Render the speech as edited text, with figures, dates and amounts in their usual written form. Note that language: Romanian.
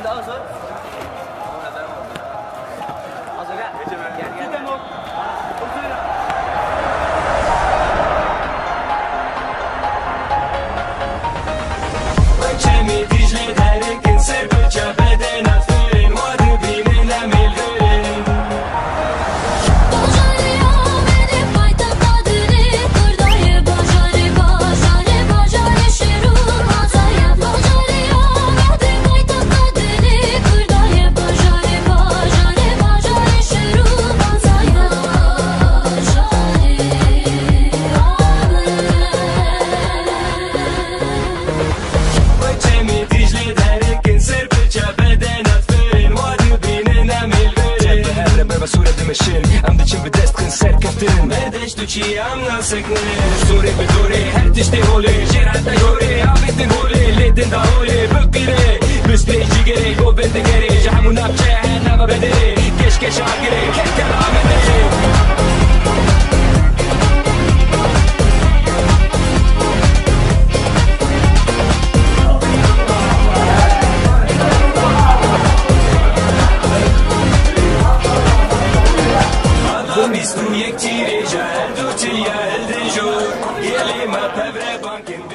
đỡ rồi. Rồi gạ. Am de ce vedeți când ser capten Vedești tu ce am na secne Sore pe dore, her tishte hole Gerata yore, avete hole Leden da hole, bukire Büste jigere, go bendegere Jahamun apche, nama bedere Kesh kesh agire, keke ramedere Vistu یک تیره جهل دو تیه هل دجور یه لیمه پبره بانکن